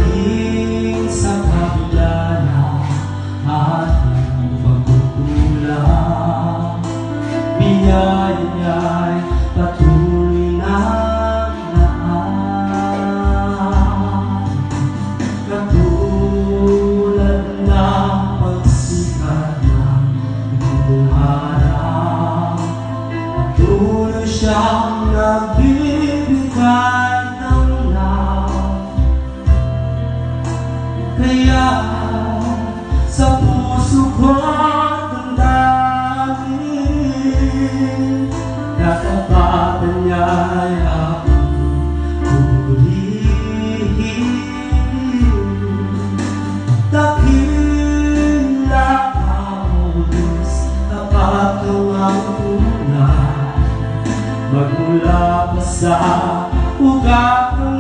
Maging sa kabila ng ating pagkukulang, biyaya niya'y patuloy ng laan. Katulad ng pagsikat ng buong araw, patuloy siyang nagbibigay ng love. Kaya sa puso ko'y damdamin, katapatan niya'y aking purihin. Dakila ka, O Diyos, tapat kang ang una, magmula pa sa ugat ng